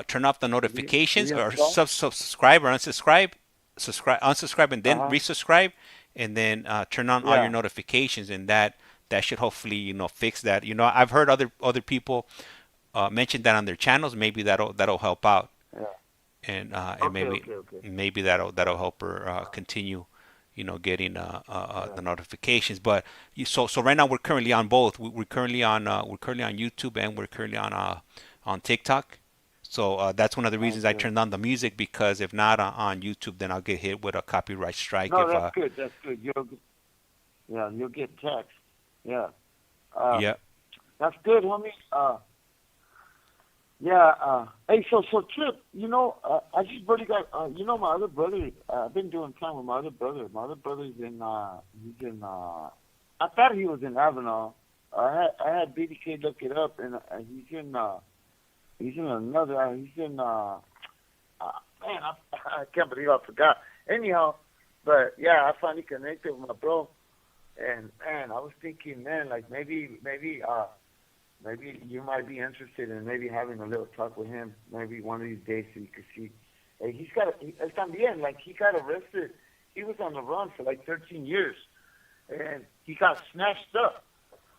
turn off the notifications, or subscribe or unsubscribe, and then resubscribe, and then turn on all your notifications, and that should hopefully fix that. I've heard other people mention that on their channels. Maybe that'll help out, and maybe that'll help her continue getting the notifications. But so right now we're currently on both. We're currently on YouTube, and we're currently on TikTok. So that's one of the reasons I turned on the music, because if not on YouTube, then I'll get hit with a copyright strike. No, that's good. That's good. You'll get text. Yeah. Yeah. That's good, homie. Hey, so Trip, I just really got, my other brother. I've been doing time with my other brother. My other brother's he's in. I thought he was in Avenal. I had Biddy K look it up, and he's in. He's in another. He's in. Man, I can't believe I forgot. Anyhow, but yeah, I finally connected with my bro, and man, I was thinking, man, like maybe you might be interested in maybe having a little talk with him, maybe one of these days, so you could see. Hey, he's got. It's también, like he got arrested. He was on the run for like 13 years, and he got snatched up.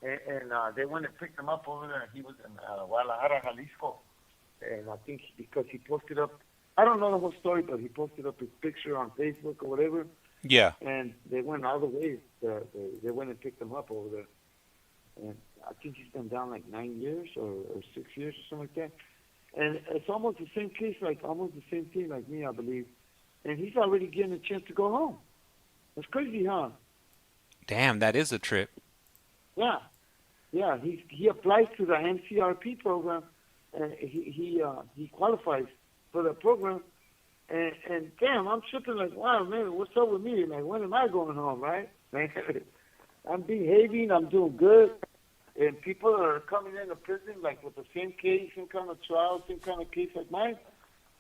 And they went and picked him up over there. He was in Guadalajara, Jalisco. And I think because he posted up, I don't know the whole story, but he posted up his picture on Facebook or whatever. Yeah. And they went all the way. They went and picked him up over there. And I think he's been down like 9 years or 6 years or something like that. And it's almost the same case, almost the same thing like me, I believe. And he's already getting a chance to go home. That's crazy, huh? Damn, that is a trip. Yeah. He applies to the NCRP program, and he qualifies for the program. And damn, I'm tripping like, wow, man, what's up with me? Like, when am I going home, right? Man, I'm behaving, I'm doing good, and people are coming into prison like with the same case, same kind of trial, same kind of case like mine.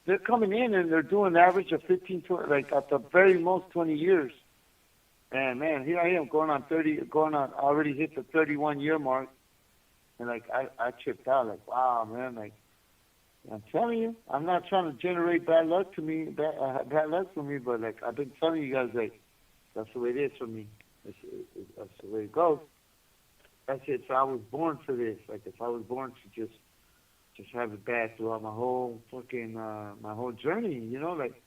They're coming in and they're doing an average of 15, 20, like at the very most 20 years. And man, here I am already hit the 31-year mark. And like, I tripped out, like, wow, man, like, I'm telling you, I'm not trying to generate bad luck for me, but like, I've been telling you guys, like, that's the way it is for me. That's the way it goes. That's it. So I was born for this. Like, if I was born to just have it bad throughout my whole fucking, my whole journey, like,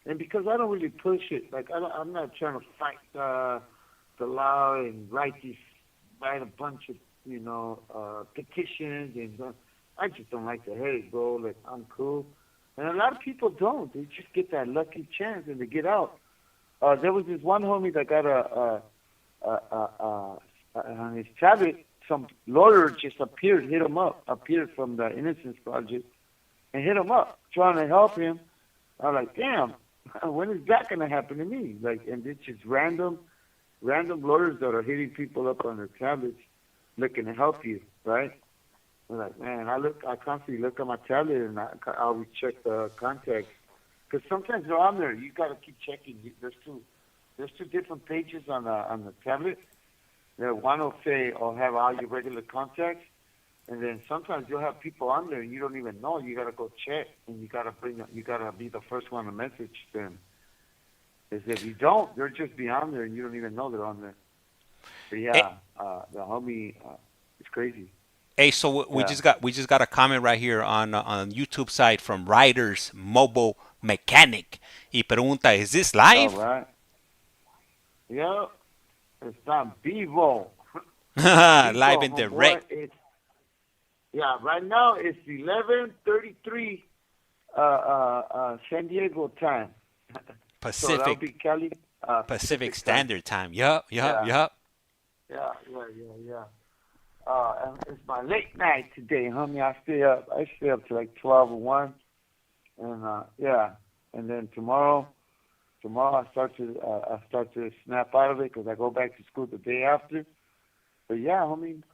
and because I don't really push it, like I'm not trying to fight the law and write a bunch of petitions, and I just don't like to hate it, bro. Like, I'm cool, and a lot of people don't. They just get that lucky chance and they get out. There was this one homie that got on his tablet. Some lawyer just appeared from the Innocence Project, and hit him up trying to help him. I'm like, damn. When is that going to happen to me? Like, and it's just random lawyers that are hitting people up on their tablets looking to help you, right? I'm like, man, I constantly look at my tablet and I always check the contacts. Because sometimes they're on there. You got to keep checking. There's two different pages on the tablet. One will say, I'll have all your regular contacts. And then sometimes you'll have people on there and you don't even know. You gotta go check, and you gotta be the first one to message them. Because if you don't, they'll just be on there and you don't even know they're on there. But yeah, the homie, it's crazy. Hey, so we just got a comment right here on YouTube side from Riders Mobile Mechanic. Y pregunta, is this live? All right. Yeah, it's on vivo. Live and direct. Yeah, right now it's 11:33 San Diego time. Pacific. So that'll be Cali, Pacific Standard Time. Yup. Yeah. And it's my late night today, homie. I stay up to like 12 or 1. And and then tomorrow I start to snap out of it because I go back to school the day after. But yeah, homie.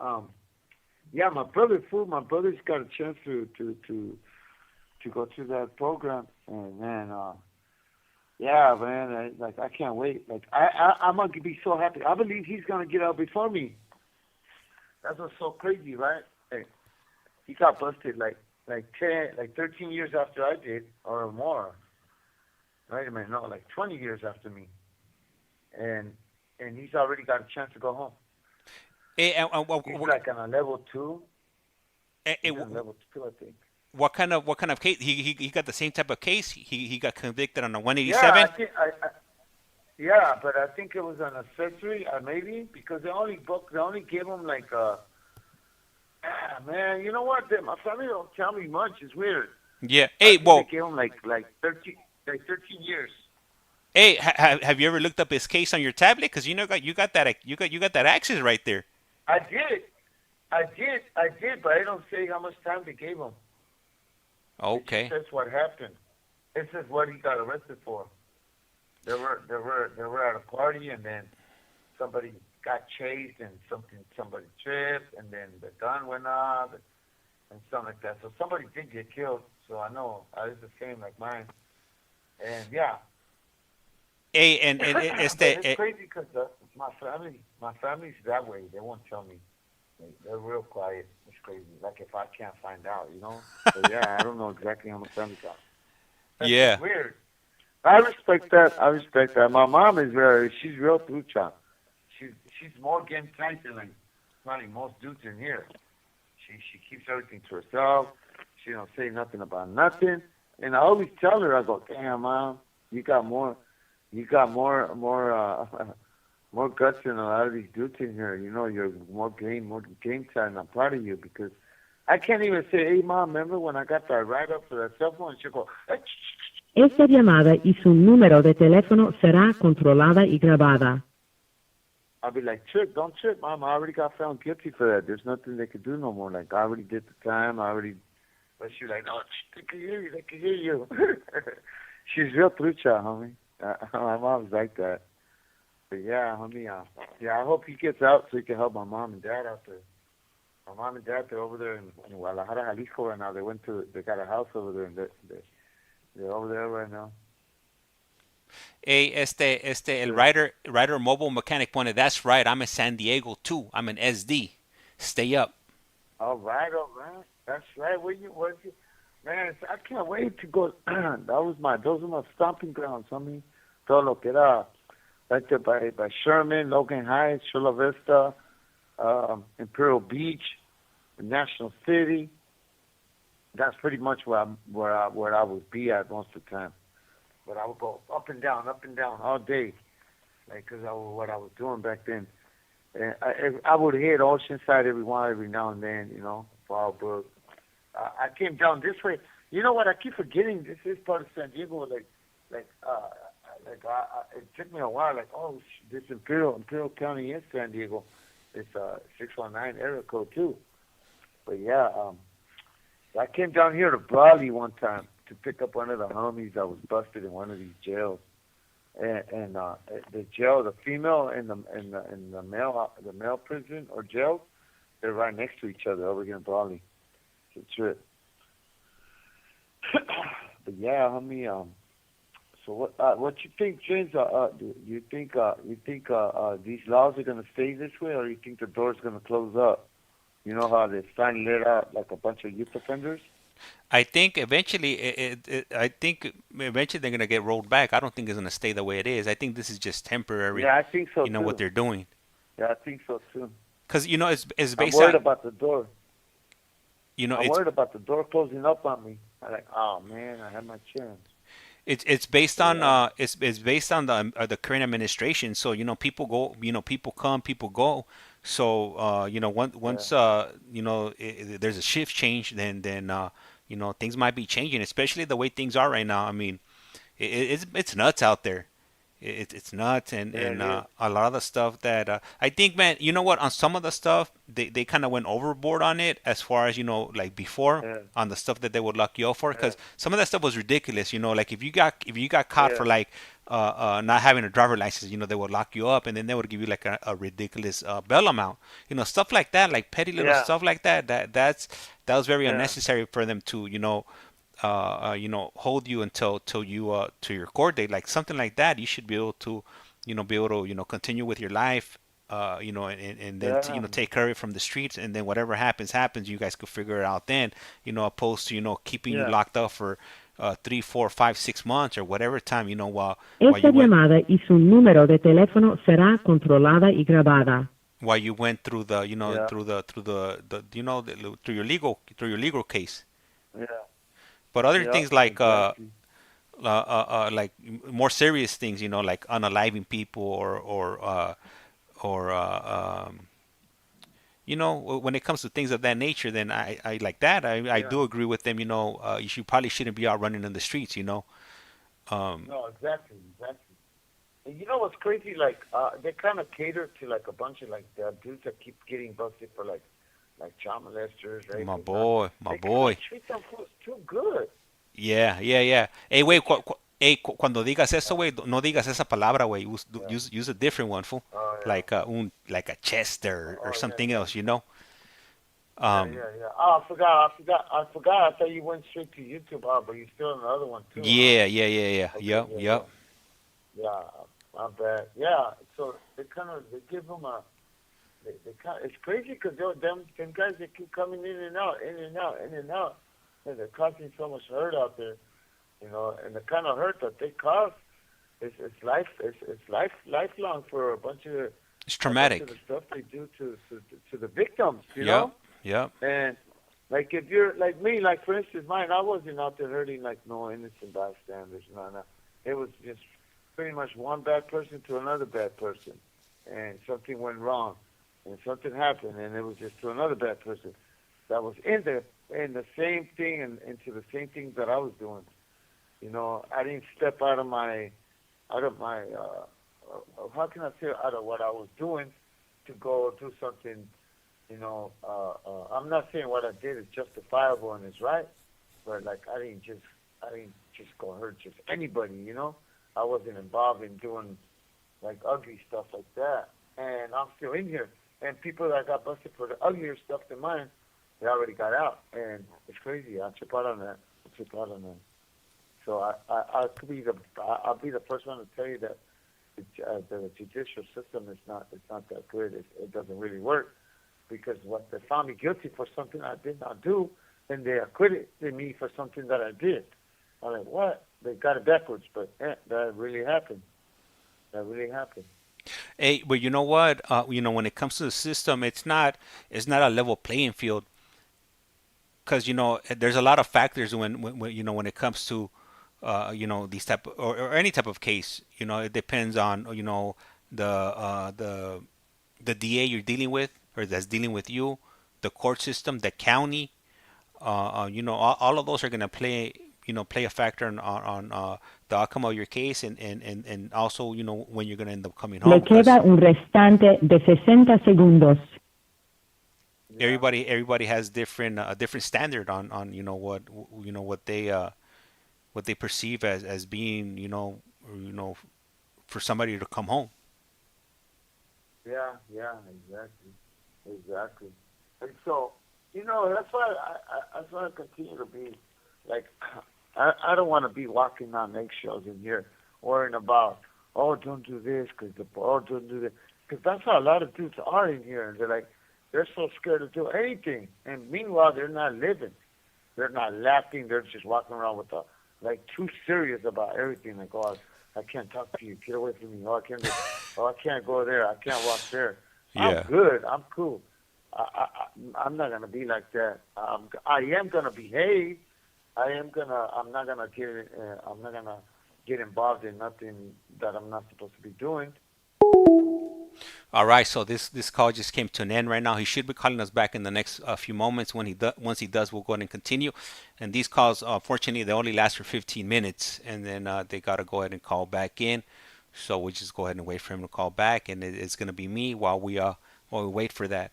Yeah, my brother's got a chance to go through that program, and man, I can't wait. Like, I'm gonna be so happy. I believe he's gonna get out before me. That's what's so crazy, right? Hey, he got busted like like 13 years after I did, or more. Wait a minute, no, like 20 years after me, and he's already got a chance to go home. He's like on a level 2. He's on level 2, I think. What kind of case? He got the same type of case. He got convicted on a Yeah, 187. yeah, but I think it was an accessory, maybe, because they only gave him like man, you know what? My family don't tell me much. It's weird. Yeah. Hey, well, they gave him like 13 years. Hey, have you ever looked up his case on your tablet? Because you got that access right there. I did, but I don't say how much time they gave him. Okay. It says what happened. It says what he got arrested for. They were at a party, and then somebody got chased, and somebody tripped, and then the gun went off, and something like that. So somebody did get killed. So I know it's the same like mine. And yeah. Hey, and it's crazy because my family's that way. They won't tell me. They're real quiet. It's crazy. Like if I can't find out, you know. But yeah, I don't know exactly how my family got. That's weird. I respect that. My mom is she's real trucha. She's more game tight than like probably most dudes in here. She keeps everything to herself. She don't say nothing about nothing. And I always tell her, I go, damn, Mom, you got more more guts than a lot of these dudes in here. You know, you're more game tight, and I'm proud of you because I can't even say, hey, Mom, remember when I got that write-up for that cell phone? She'll go, Esta llamada y su número de teléfono será controlada y grabada. I'll be like, don't trip, Mom. I already got found guilty for that. There's nothing they could do no more. Like, I already did the time. But she's like, no, they can hear you. She's real trucha, homie. My mom's like that. But yeah, homie, I hope he gets out so he can help my mom and dad out there. My mom and dad, they're over there in Guadalajara, Jalisco right now. They got a house over there, and they're over there right now. Hey, el rider mobile mechanic pointed, that's right, I'm in San Diego too. I'm in SD. Stay up. All right. That's right. Where you? Man, I can't wait to go. Those are my stomping grounds, homie. Todo lo que era. Right there by Sherman, Logan Heights, Chula Vista, Imperial Beach, National City. That's pretty much where I would be at most of the time. But I would go up and down all day, like because what I was doing back then. And I would hit Oceanside every now and then, you know, Fallbrook. I came down this way. You know what? I keep forgetting this is part of San Diego. It took me a while. Like, oh, this Imperial County is San Diego. It's 619 area code too. But yeah, I came down here to Brawley one time to pick up one of the homies that was busted in one of these jails. And the jail, the female and the male prison or jail, they're right next to each other over here in Brawley. It's a trip. But yeah, homie. So what you think, James? Do you think these laws are gonna stay this way, or you think the door's gonna close up? You know how they finally let out like a bunch of youth offenders. I think eventually, they're gonna get rolled back. I don't think it's gonna stay the way it is. I think this is just temporary. Yeah, I think so. You know too. what they're doing. Yeah, I think so too. Because you know it's based on. I'm worried about the door. You know, I'm worried about the door closing up on me. I'm like, oh man, I had my chance. It's based on it's based on the current administration. So you know people go, you know people come, people go. So you know once you know there's a shift change, then you know things might be changing, especially the way things are right now. I mean, it's nuts out there. It's nuts, and a lot of the stuff that I think, man, you know what? On some of the stuff, they kind of went overboard on it as far as, you know, like before on the stuff that they would lock you up for, because some of that stuff was ridiculous. You know, like if you got caught for like not having a driver license, you know, they would lock you up, and then they would give you like a ridiculous bail amount. You know, stuff like that, like petty little stuff like that. That was very unnecessary for them to, you know, hold you until you to your court date, like something like that. You should be able to, you know, continue with your life, and then take care of it from the streets, and then whatever happens, you guys could figure it out then, opposed to keeping you locked up for 3, 4, 5, 6 months or whatever time, while Esta you went llamada y su número de teléfono será controlada y grabada. while you went through the through your legal case. Yeah. But other things like exactly. like more serious things, like unaliving people or when it comes to things of that nature, then I like that. I do agree with them. You probably shouldn't be out running in the streets. No, exactly. And you know what's crazy? Like they kind of cater to like a bunch of like dudes that keep getting busted for like child molesters, right? My boy. Treat them fools too good. Yeah. Hey, wait, cuando digas eso, güey, no digas esa palabra, güey. Use a different one, fool. Oh, yeah. Like a Chester or something else, Yeah. Oh, I forgot. I thought you went straight to YouTube, but you're still on the other one too. Yeah. Okay, Yep. Yeah, my bad. Yeah, so they give them it's crazy because them guys, they keep coming in and out, and they're causing so much hurt out there, and the kind of hurt that they cause it's lifelong for a bunch of It's traumatic. The stuff they do to the victims, you know. Yeah. And like if you're like me, like for instance, mine, I wasn't out there hurting like no innocent bystanders. No. It was just pretty much one bad person to another bad person, and something went wrong, and something happened, and it was just to another bad person that was in the same thing and into the same thing that I was doing. I didn't step out of my how can I say, out of what I was doing to go do something. I'm not saying what I did is justifiable and is right, but like I didn't just go hurt just anybody. I wasn't involved in doing like ugly stuff like that, and I'm still in here. And people that got busted for the uglier stuff than mine, they already got out, and it's crazy. I'll chip out on that. So I'll be the first one to tell you that the judicial system is not that good. It doesn't really work, because what they found me guilty for something I did not do, and they acquitted me for something that I did. I'm like, what? They got it backwards, but that really happened. Hey, but you know what? When it comes to the system, it's not a level playing field, because there's a lot of factors when it comes to these type or any type of case. It depends on the DA you're dealing with, or that's dealing with you, the court system, the county. All of those are gonna play a factor on the outcome of your case, and also when you're gonna end up coming home. Le queda un restante de 60 segundos. Everybody has different standard on what they perceive as being for somebody to come home. Yeah, exactly. And so that's why I continue to be like, I don't want to be walking on eggshells in here, worrying about, don't do this, don't do this, because that's how a lot of dudes are in here, and they're so scared to do anything, and meanwhile they're not living, they're not laughing, they're just walking around with too serious about everything, like, I can't talk to you, get away from me, I can't go there, I can't walk there. Yeah. I'm good, I'm cool. I'm not gonna be like that. I am gonna behave. I'm not gonna get involved in nothing that I'm not supposed to be doing. All right, so this call just came to an end right now. He should be calling us back in the next few moments. Once he does, we'll go ahead and continue. And these calls, unfortunately, they only last for 15 minutes, and then they got to go ahead and call back in. So we'll just go ahead and wait for him to call back, and it's going to be me while we wait for that.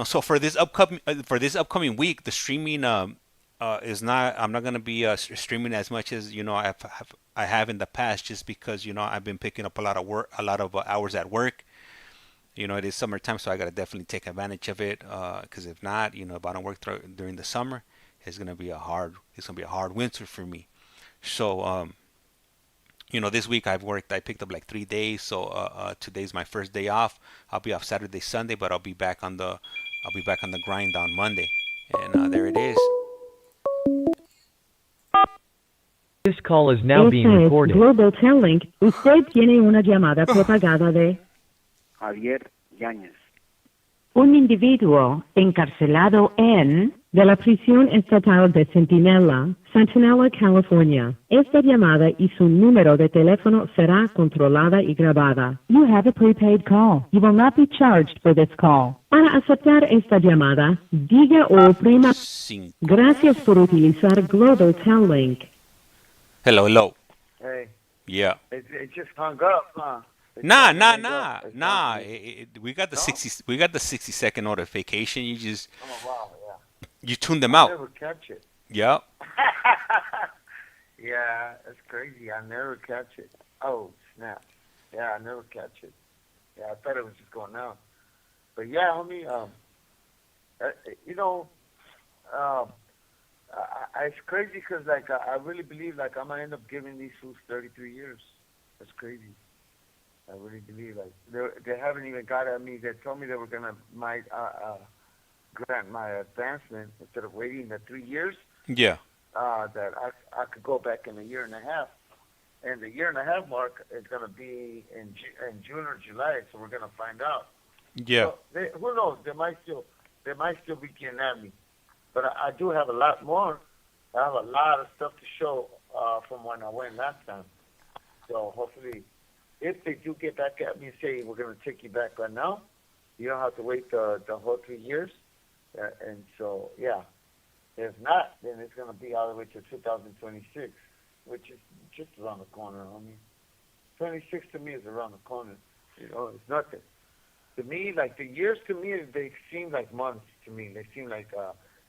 So for this upcoming week, the streaming is not. I'm not going to be streaming as much as I have in the past, just because I've been picking up a lot of hours at work. It is summertime, so I got to definitely take advantage of it. Because if not, if I don't work during the summer, it's gonna be a hard winter for me. So This week I picked up like 3 days, so today's my first day off. I'll be off Saturday, Sunday, but I'll be back on the grind on Monday. And there it is. This call is now being recorded. Global Telling. Usted tiene una llamada propagada de Javier Yáñez. un individuo encarcelado en de la prisión estatal de Centinela, California. Esta llamada y su número de teléfono será controlada y grabada. You have a prepaid call. You will not be charged for this call. Para aceptar esta llamada, diga o oprima. Gracias por utilizar Global Telling. Hello. Hey. Yeah. It just hung up, huh? Nah. We got the 60-second notification. You just you tune them out. I never catch it. Yep. Yeah, that's crazy. I never catch it. Oh, snap. Yeah, I never catch it. Yeah, I thought it was just going out. But yeah, homie, it's crazy because I really believe I'm gonna end up giving these fools 33 years. That's crazy. I really believe they haven't even got at me. They told me they were gonna grant my advancement instead of waiting the 3 years. Yeah. That I could go back in a year and a half, and the year and a half mark is gonna be in June or July. So we're gonna find out. Yeah. So who knows? They might still be getting at me, but I do have a lot more. I have a lot of stuff to show from when I went last time. So hopefully, if they do get back at me and say we're going to take you back right now, you don't have to wait the whole 3 years. And so, yeah. If not, then it's going to be all the way to 2026, which is just around the corner, homie. 26 to me is around the corner. It's nothing. To me, the years to me, they seem like months to me. They seem like,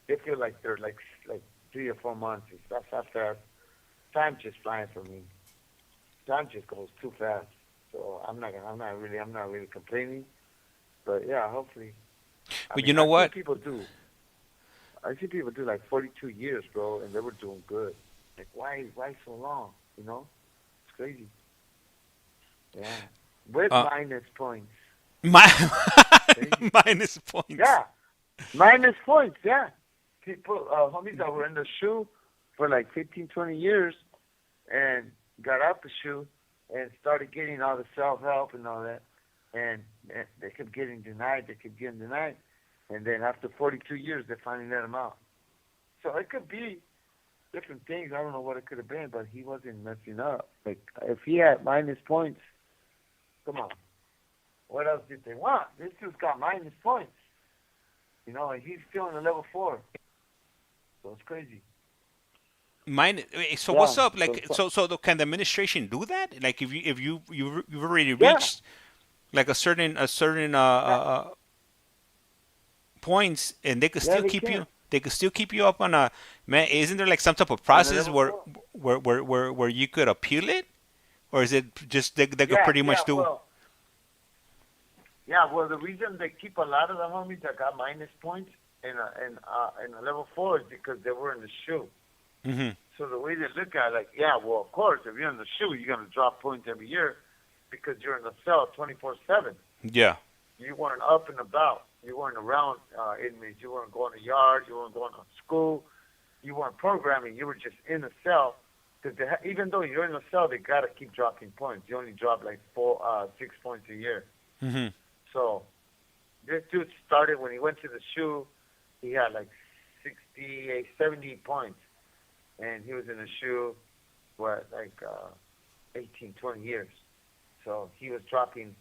they feel like they're like 3 or 4 months. That's after time just flying for me. Time just goes too fast. So I'm not really complaining. But yeah, hopefully. But you know what? I see people do 42 years, bro, and they were doing good. Why so long? It's crazy. Yeah. With minus points. Minus points. Yeah. Minus points, yeah. People, homies that were in the shoe for 15, 20 years and got out the shoe and started getting all the self-help and all that. And they kept getting denied. And then after 42 years, they finally let him out. So it could be different things. I don't know what it could have been, but he wasn't messing up. If he had minus points, come on. What else did they want? This dude's got minus points. And he's still in the level 4. So it's crazy. So what's up? So can the administration do that? If you've already reached a certain points, and they could still keep you. They could still keep you up on a man. Isn't there some type of process where you could appeal it, or is it just they could pretty much do? Well, the reason they keep a lot of the homies that got minus points in a level 4 is because they were in the shoe. Mm-hmm. So the way they look at it, of course, if you're in the shoe, you're going to drop points every year because you're in the cell 24/7. Yeah. You weren't up and about. You weren't around inmates. You weren't going to yard. You weren't going to school. You weren't programming. You were just in the cell. Because even though you're in the cell, they got to keep dropping points. You only drop 6 points a year. Mm-hmm. So this dude started when he went to the shoe. He had 68, 70 points. And he was in the shoe for 18, 20 years. So he was dropping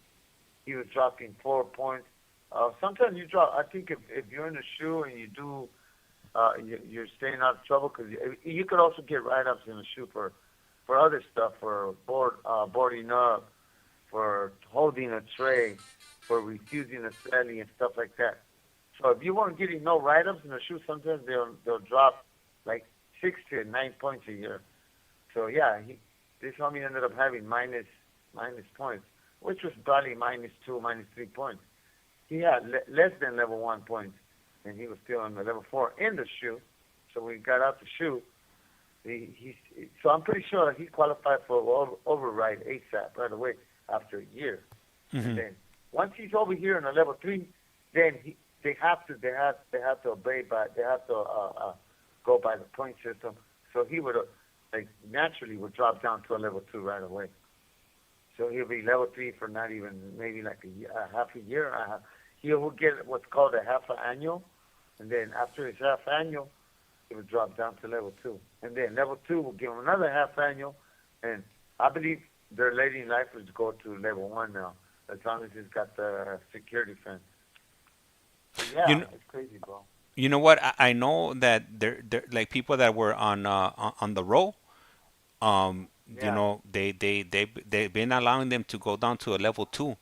4 points. Sometimes you drop. I think if you're in the shoe and you do, you're staying out of trouble because you could also get write-ups in the shoe for other stuff, for boarding up, for holding a tray, for refusing a celly and stuff like that. So if you weren't getting no write-ups in the shoe, sometimes they'll drop 6 to 9 points a year. So yeah, this homie ended up having minus points, which was probably -2, -3 points. He had less than level 1 points, and he was still in the level 4 in the shoe. So we got out the shoe. So I'm pretty sure he qualified for override ASAP right away after a year. Mm-hmm. And then once he's over here in a level 3, then they have to obey by they have to go by the point system. So he would naturally would drop down to a level 2 right away. So he'll be level 3 for not even maybe like half a year. He will get what's called a half annual, and then after his half annual, he would drop down to level 2. And then level 2 will give him another half annual, and I believe their lady life is go to level 1 now, as long as he's got the security fence. So yeah, it's crazy, bro. You know what? I know that they're like people that were on the roll. You know, they've been allowing them to go down to a level 2.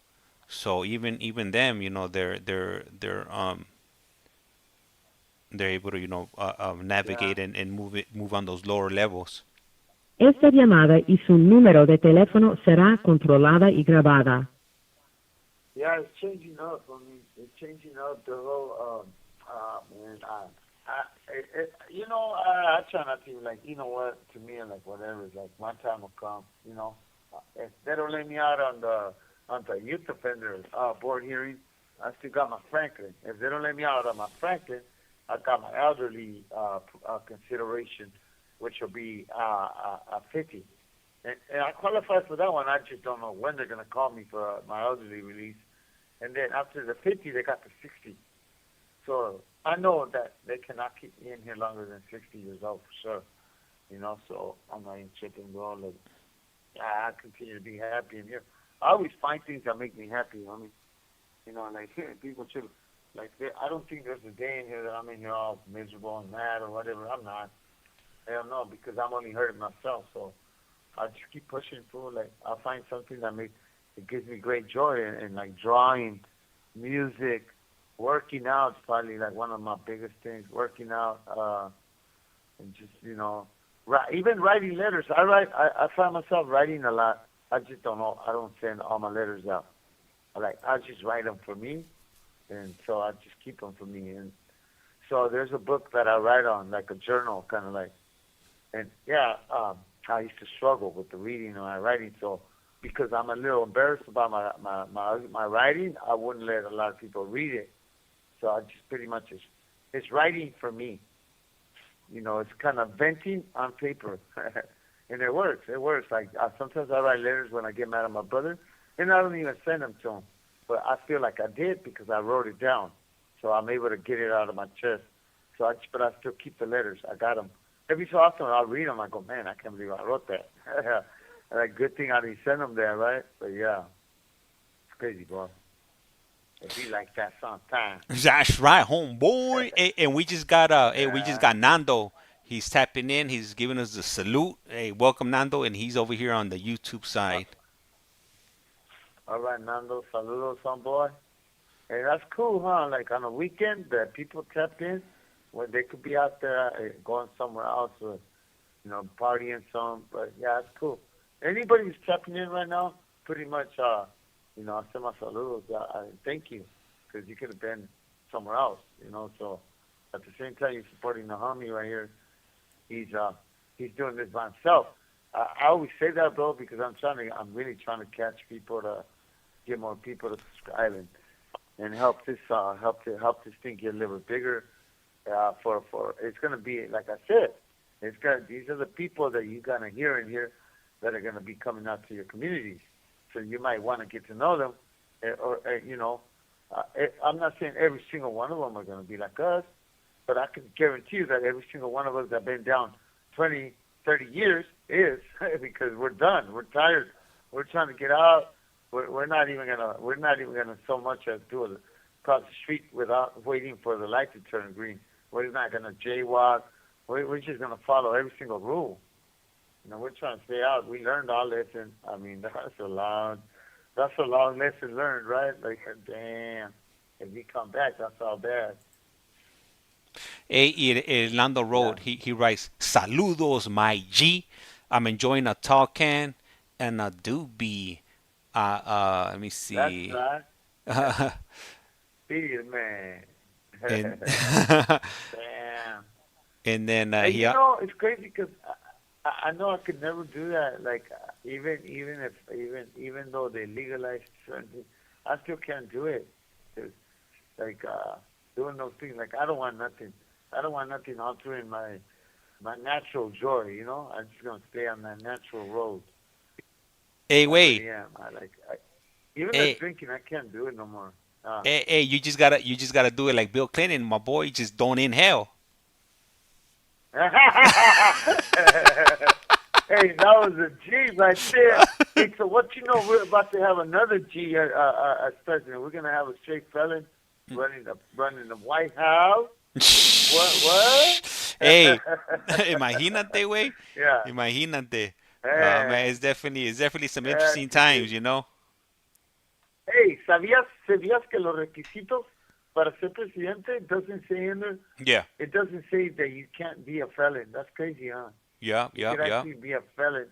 So even them, you know, they're able to navigate and move on those lower levels. Esta llamada y su número de teléfono será controlada y grabada. Yeah, it's changing up. I mean, it's changing up the whole. Man, I try not to like. You know what? To me, like whatever. It's like my time will come. You know, if they don't let me out on the youth offender board hearing, I still got my Franklin. If they don't let me out on my Franklin, I got my elderly consideration, which will be 50. And I qualify for that one. I just don't know when they're going to call me for my elderly release. And then after the 50, they got the 60. So I know that they cannot keep me in here longer than 60 years old for sure. You know, so I'm not even tripping, bro. Like, I continue to be happy in here. I always find things that make me happy. I mean, you know, like people should, like, I don't think there's a day in here that I'm in here all miserable and mad or whatever. I'm not. Hell no, because I'm only hurting myself. So I just keep pushing through. Like, I find something that it gives me great joy, and like drawing, music, working out is probably like one of my biggest things. Working out, and just, you know, even writing letters. I find myself writing a lot. I just don't know. I don't send all my letters out. I just write them for me, and so I just keep them for me. And so there's a book that I write on, like a journal, kind of like. And yeah, I used to struggle with the reading and my writing. So because I'm a little embarrassed about my writing, I wouldn't let a lot of people read it. So I just pretty much it's writing for me. You know, it's kind of venting on paper. And it works. It works. Like sometimes I write letters when I get mad at my brother, and I don't even send them to him. But I feel like I did because I wrote it down. So I'm able to get it out of my chest. But I still keep the letters. I got them. Every so often I'll read them. I go, man, I can't believe I wrote that. Like, good thing I didn't send them there, right? But yeah, it's crazy, bro. It be like that sometimes. That's right, homeboy. And we just got Nando. He's tapping in. He's giving us the salute. Hey, welcome, Nando. And he's over here on the YouTube side. All right, Nando. Saludos, homeboy. Hey, that's cool, huh? Like on a weekend that people tap in when they could be out there going somewhere else or, you know, partying some. But yeah, it's cool. Anybody who's tapping in right now, pretty much, you know, I send my saludos. Thank you, because you could have been somewhere else, you know. So at the same time, you're supporting the homie right here. He's doing this by himself. I always say that, bro, because I'm really trying to catch people to get more people to subscribe and help this thing get a little bit bigger. For it's gonna be, like I said, these are the people that you're gonna hear in here that are gonna be coming out to your communities. So you might want to get to know them, or you know, I'm not saying every single one of them are gonna be like us, but I can guarantee you that every single one of us that have been down 20, 30 years is because we're done. We're tired. We're trying to get out. We're not even gonna so much as do it across the street without waiting for the light to turn green. We're not gonna jaywalk. We're just gonna follow every single rule. You know, we're trying to stay out. We learned our lesson. I mean, that's a long lesson learned, right? Like, damn, if we come back, that's all bad. Hey, Orlando Road, yeah. He writes, saludos, my G. I'm enjoying a tall can and a doobie. Let me see. That's right. Be a man. Damn. And then you know, it's crazy because I know I could never do that. Like even though they legalized certain things, I still can't do it. 'Cause, like doing those things, like I don't want nothing. I don't want nothing altering my natural joy. You know, I'm just gonna stay on that natural road. Hey, I wait. really am. Even Hey, drinking, I can't do it no more. hey, you just gotta do it like Bill Clinton, my boy. Just don't inhale. Hey, that was a G right there. Hey, so what you know? We're about to have another G as president. We're gonna have a straight felon running the White House. What? Hey, imagínate, güey. Yeah. Imagínate. Man, Hey, it's definitely some yeah, interesting times, you know. hey, ¿sabías que los requisitos para ser presidente doesn't say in there? Yeah. It doesn't say that you can't be a felon. That's crazy, huh? Yeah, You yeah, could yeah. actually be a felon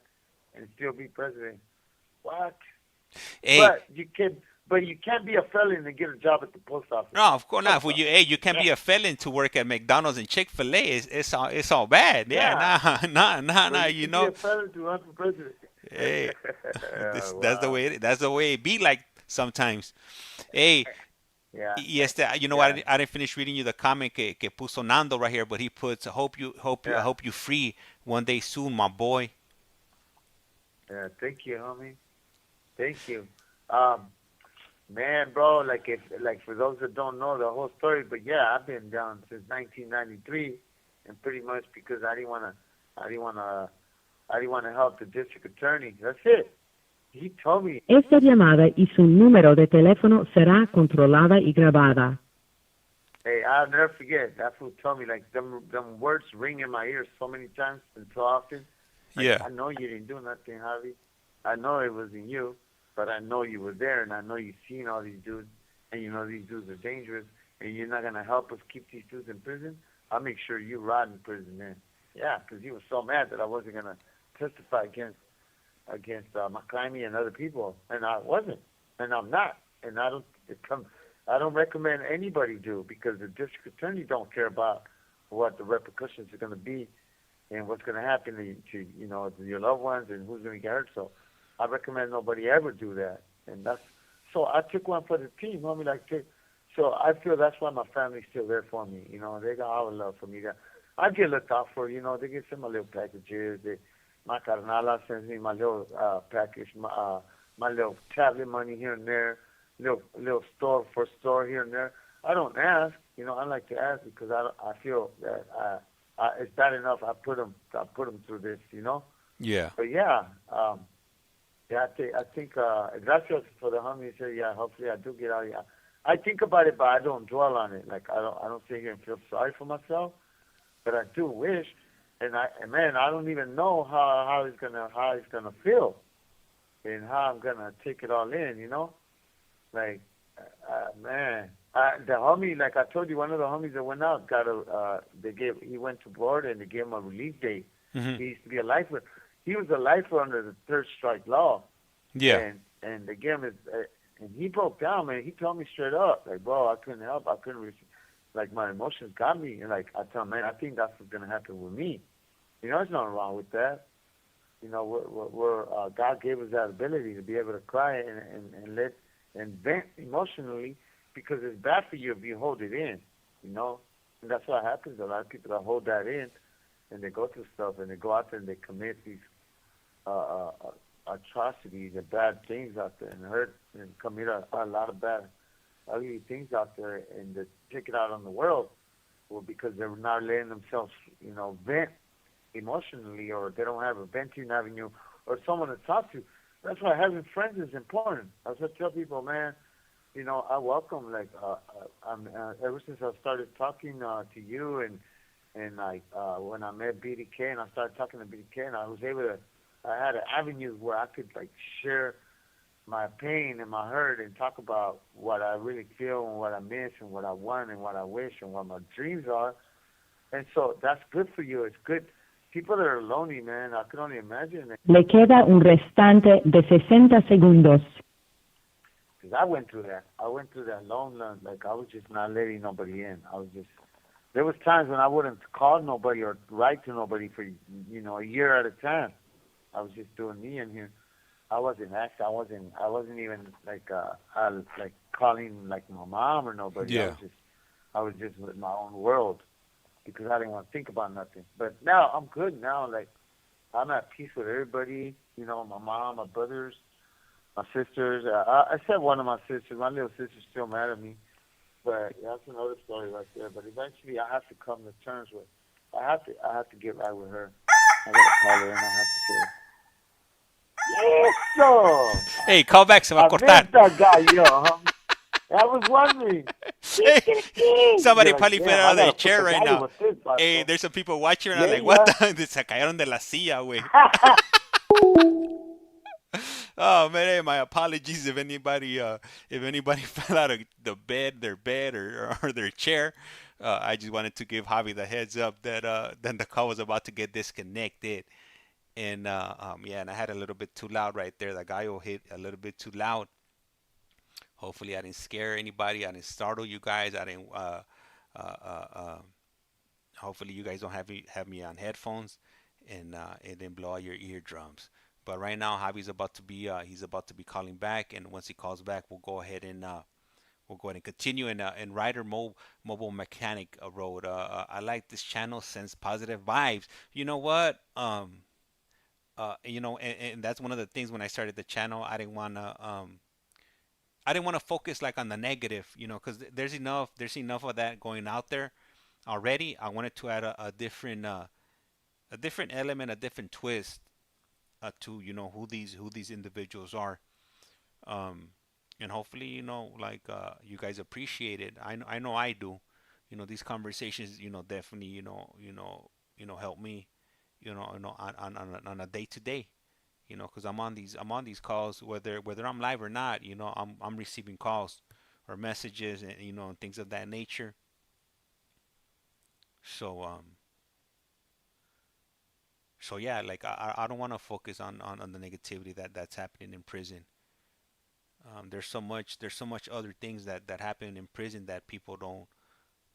and still be president. What? Hey, But you can't be a felon and get a job at the post office. no, of course not. For you, hey, you can't be a felon to work at McDonald's and Chick-fil-A. It's all bad. Yeah, Yeah. nah. But You you can know, be a felon to run for president. hey, that's the Wow. way. That's the way it be like sometimes. Hey, Yeah. you know what? Yeah. I didn't finish reading you the comment que puso Nando right here, but he puts, I Yeah. hope you free one day soon, my boy. Yeah. Thank you, homie. Thank you. Man, bro, like for those that don't know the whole story, but yeah, I've been down since 1993, and pretty much because I didn't wanna help the district attorney. That's it. He told me. Esta llamada y su número de teléfono será controlada y grabada. Hey, I'll never forget. That fool told me, like, them words ring in my ears so many times and so often. Like, Yeah. I know you didn't do nothing, Javi. I know it wasn't you, but I know you were there, and I know you've seen all these dudes, and you know these dudes are dangerous, and you're not going to help us keep these dudes in prison. I'll make sure you rot in prison, man. Yeah, because he was so mad that I wasn't going to testify against McCollum and other people, and I wasn't, and I'm not, and I don't recommend anybody do, because the district attorney don't care about what the repercussions are going to be and what's going to happen to your loved ones and who's going to get hurt. So I recommend nobody ever do that. And so I took one for the team, homie. So I feel that's why my family's still there for me. You know, they got all the love for me. I get looked out for. You know, they get some of my little packages. My carnala sends me my little package, my little tablet money here and there, little store here and there. I don't ask. You know, I like to ask because I feel that it's bad enough. I put them through this. You know. Yeah. But yeah. Yeah, I think gracias for the homie. Said, yeah, hopefully I do get out. Yeah, I think about it, but I don't dwell on it. Like I don't sit here and feel sorry for myself, but I do wish. And I don't even know how he's gonna feel, and how I'm gonna take it all in. You know, like the homie, like I told you, one of the homies that went out he went to Florida and they gave him a relief date. Mm-hmm. He used to be a lifer. He was a lifer under the third strike law. Yeah. And the game is, and he broke down, man. He told me straight up, like, bro, I couldn't help. Like, my emotions got me. And, like, I tell him, man, I think that's what's going to happen with me. You know, there's nothing wrong with that. You know, God gave us that ability to be able to cry and vent emotionally, because it's bad for you if you hold it in, you know. And that's what happens. A lot of people that hold that in, and they go through stuff, and they go out there and they commit these atrocities and bad things out there, and hurt and commit a lot of bad, ugly things out there, and they take it out on the world. Well, because they're not letting themselves, you know, vent emotionally, or they don't have a venting avenue or someone to talk to. That's why having friends is important. I tell people, man, you know, I welcome, like, ever since I started talking to you, and like when I met Biddy K and I started talking to Biddy K, and I had an avenue where I could, like, share my pain and my hurt and talk about what I really feel and what I miss and what I want and what I wish and what my dreams are. And so that's good for you. It's good. People that are lonely, man, I can only imagine it. Le queda un restante de 60 segundos. Because I went through that. I went through that alone. Like, I was just not letting nobody in. there was times when I wouldn't call nobody or write to nobody for a year at a time. I was just doing me in here. I wasn't acting. I wasn't even like like calling like my mom or nobody. Yeah. I was just with my own world because I didn't want to think about nothing. But now I'm good now. Like I'm at peace with everybody. My mom, my brothers, my sisters. I said one of my sisters. My little sister's still mad at me. But that's another story right there. But eventually, I have to come to terms with. I have to get right with her. I gotta call her and I have to say, "Eso." Hey, call back, se va a cortar. I was wondering. Somebody Like, probably damn, fell I out of their gotta put chair the right gallo now. with this, Paso. Hey, there's some people watching and I'm Yeah, like, what yeah. the? Se cayeron de la silla, güey. Oh man, hey, my apologies if anybody fell out of their bed or their chair. I just wanted to give Javi the heads up that then the call was about to get disconnected. And and I had a little bit too loud right there. The guy hit a little bit too loud. Hopefully, I didn't scare anybody. I didn't startle you guys. I didn't. Hopefully, you guys don't have me on headphones, and it didn't blow out your eardrums. But right now, Javi's about to be he's about to be calling back, and once he calls back, we'll go ahead and continue in Rider Mobile Mechanic Road. I like this channel, sends positive vibes. You know what? And that's one of the things when I started the channel. I didn't want to focus like on the negative, because there's enough of that going out there already. I wanted to add a different element, a different twist to who these individuals are, and hopefully like you guys appreciate it. I know I do. These conversations definitely help me on a day to day. Because I'm on these calls, whether I'm live or not. I'm receiving calls or messages and and things of that nature. So yeah, like I don't want to focus on the negativity that's happening in prison. There's so much other things that happen in prison that people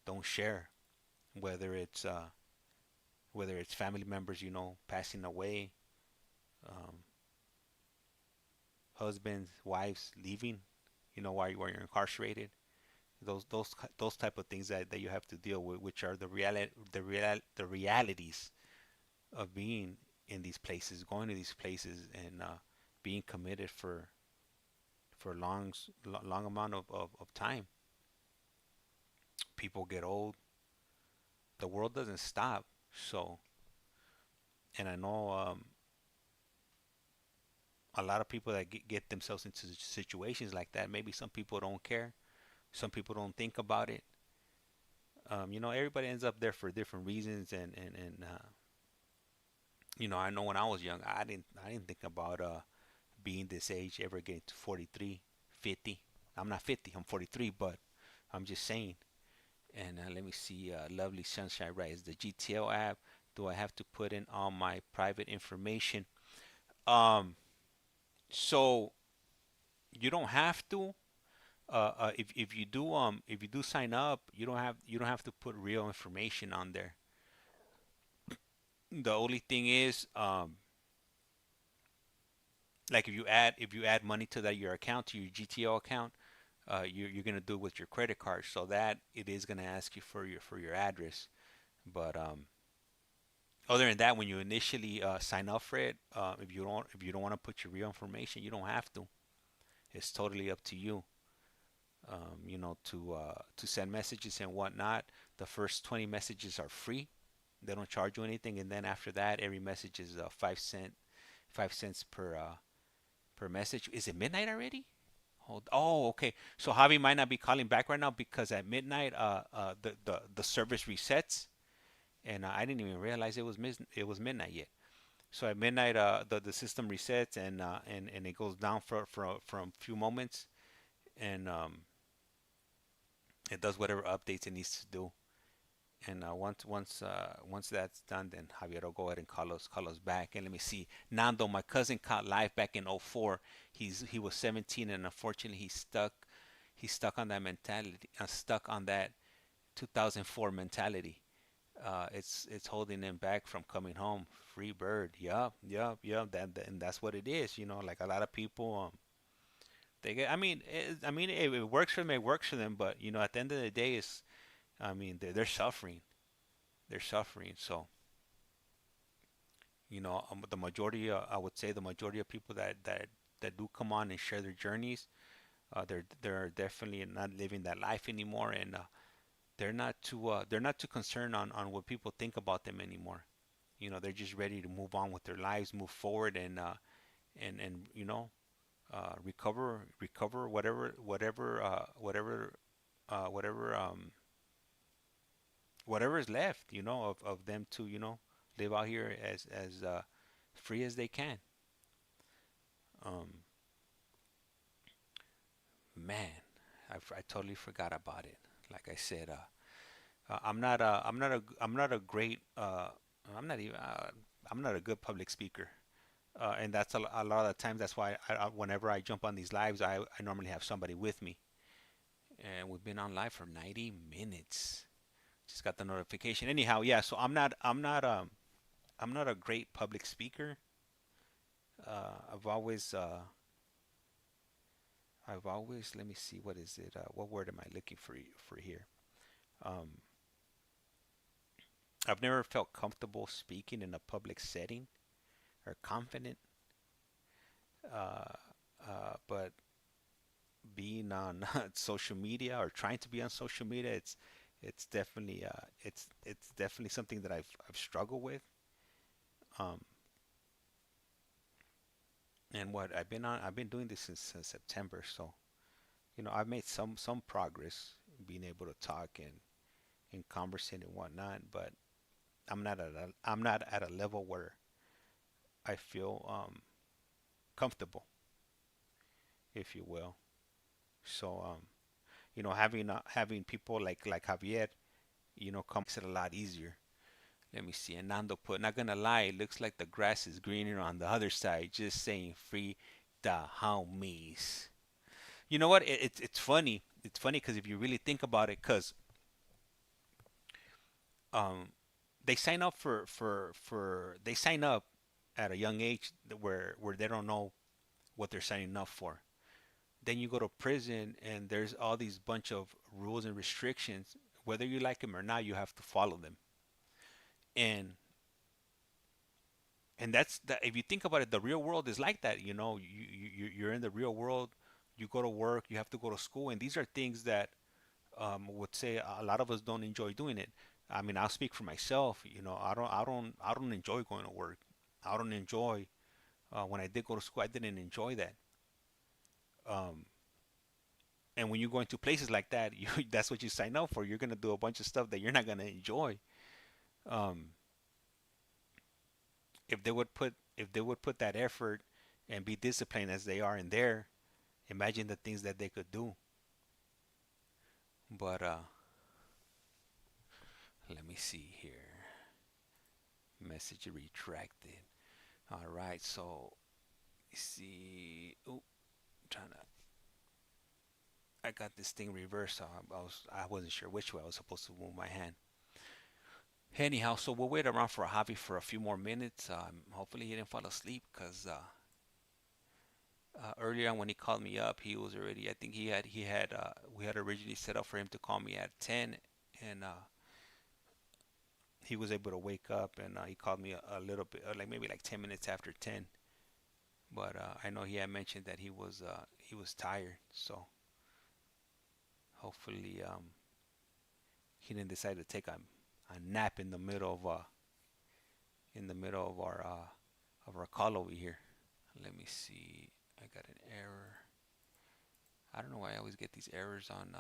don't share, whether it's family members passing away, um, husbands, wives leaving, while you're incarcerated. Those type of things that you have to deal with, which are the realities of being in these places, going to these places, and being committed for a long amount of time. People get old. The world doesn't stop. So, and I know a lot of people that get themselves into situations like that. Maybe some people don't care. Some people don't think about it. Everybody ends up there for different reasons, and I know when I was young, I didn't think about being this age, ever getting to 43, 50. I'm not 50, I'm 43, but I'm just saying. And let me see, Lovely Sunshine, right? Is the GTL app? Do I have to put in all my private information? Um, so you don't have to. If you do sign up, you don't have to put real information on there. The only thing is, like if you add money to your account, to your GTO account, you're gonna do it with your credit card, so that it is gonna ask you for your address. But other than that, when you initially sign up for it, if you don't want to put your real information, you don't have to. It's totally up to you. To send messages and whatnot. The first 20 messages are free. They don't charge you anything, and then after that, every message is 5 cents per message. Is it midnight already? Oh, okay. So Javi might not be calling back right now because at midnight, the service resets, and I didn't even realize it was midnight yet. So at midnight, the system resets, and it goes down from a few moments, and it does whatever updates it needs to do. And once that's done, then Javier will go ahead and call us back. And let me see, Nando, my cousin caught live back in '04. He was 17, and unfortunately he's stuck on that mentality, stuck on that 2004 mentality. It's holding them back from coming home. Free bird. Yup, yup, yup. And that's what it is. Like a lot of people, they get. It works for them. It works for them. But at the end of the day, they're suffering. They're suffering. So the majority. I would say the majority of people that do come on and share their journeys, they're definitely not living that life anymore, and they're not too concerned on what people think about them anymore. They're just ready to move on with their lives, move forward, and recover whatever is left, of them to live out here as free as they can. Um, Man, I totally forgot about it. Like I said, I'm not a great I'm not even I'm not a good public speaker. And that's a lot of the times. That's why whenever I jump on these lives, I normally have somebody with me. And we've been on live for 90 minutes. Just got the notification. Anyhow, yeah. So I'm not a great public speaker. I've always let me see, what is it? What word am I looking for here? Um, I've never felt comfortable speaking in a public setting or confident. Uh, but being on social media, or trying to be on social media, it's definitely something that I've struggled with. Um, and what I've been doing this since September, so I've made some progress being able to talk and conversate and whatnot, but I'm not at a level where I feel comfortable, if you will. So having people like Javier, come makes it a lot easier. Let me see. And Nando put, not gonna lie, it looks like the grass is greener on the other side. Just saying, free the homies. You know what? It's funny. It's funny because if you really think about it, because um, they sign up they sign up at a young age where they don't know what they're signing up for. Then you go to prison and there's all these bunch of rules and restrictions. Whether you like them or not, you have to follow them. And that's that. If you think about it, the real world is like that. You're in the real world. You go to work. You have to go to school, and these are things that would say a lot of us don't enjoy doing it. I mean, I'll speak for myself. I don't enjoy going to work. I don't enjoy when I did go to school. I didn't enjoy that. Um, and when you go into places like that, that's what you sign up for. You're gonna do a bunch of stuff that you're not gonna enjoy. Um, if they would put that effort and be disciplined as they are in there, imagine the things that they could do. But let me see here. Message retracted. All right, so you see. Oh, I'm trying to. I got this thing reversed, so I wasn't sure which way I was supposed to move my hand. Anyhow, so we'll wait around for Javi for a few more minutes. Hopefully he didn't fall asleep, because earlier on when he called me up, he was already. I think we had originally set up for him to call me at 10, and he was able to wake up, and he called me a little bit, like maybe like 10 minutes after 10. But I know he had mentioned that he was tired, so hopefully he didn't decide to take a nap in the middle of our call over here. Let me see. I got an error. I don't know why I always get these errors on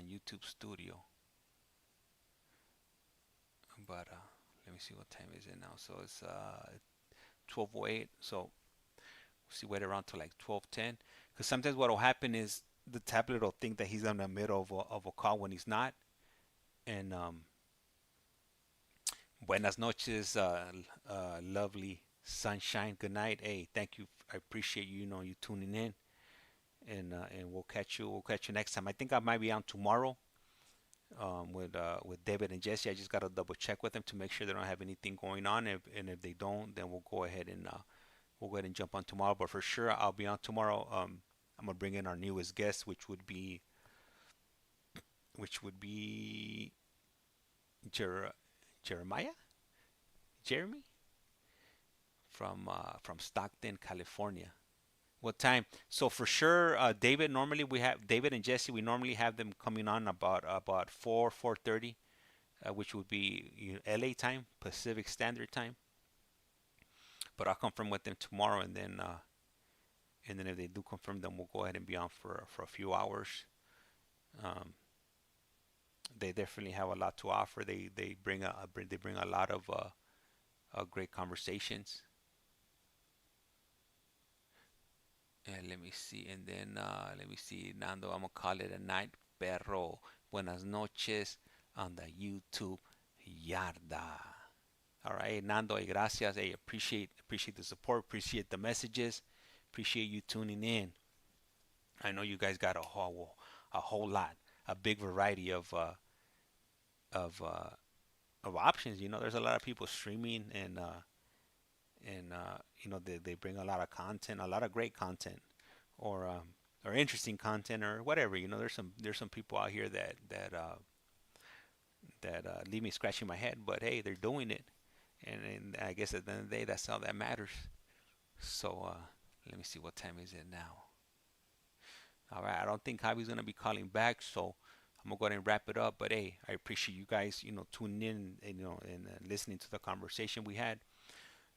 YouTube Studio. But let me see, what time is it now. So it's 12:08. So we'll see, wait around till like 12:10. Because sometimes what will happen is the tablet will think that he's in the middle of a call when he's not. And buenas noches, lovely sunshine. Good night. Hey, thank you. I appreciate you tuning in. And we'll catch you next time. I think I might be on tomorrow. with David and Jesse. I just got to double check with them to make sure they don't have anything going on. If they don't, then we'll go ahead and jump on tomorrow. But for sure, I'll be on tomorrow. I'm gonna bring in our newest guest, which would be Jeremiah, Jeremy from Stockton, California. What time? So for sure, David. Normally we have David and Jesse. We normally have them coming on about 4:30, which would be LA time, Pacific Standard Time. But I'll confirm with them tomorrow, and then if they do confirm, then we'll go ahead and be on for a few hours. Um, they definitely have a lot to offer. They bring a lot of great conversations. And let me see, and then let me see, Nando. I'm gonna call it a night, perro. Buenas noches on the YouTube yarda. All right, Nando, gracias. Hey, appreciate the support, appreciate the messages, appreciate you tuning in. I know you guys got a whole lot, a big variety of options. There's a lot of people streaming, and they bring a lot of content, a lot of great content, or interesting content, or whatever. There's some people out here that leave me scratching my head, but hey, they're doing it, and I guess at the end of the day, that's all that matters. So let me see, what time is it now? All right, I don't think Javi's gonna be calling back, so I'm gonna go ahead and wrap it up. But hey, I appreciate you guys, tuning in and listening to the conversation we had.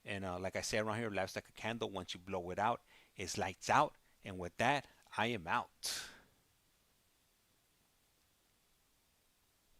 And like I said around here, life's like a candle. Once you blow it out, it's lights out. And with that, I am out.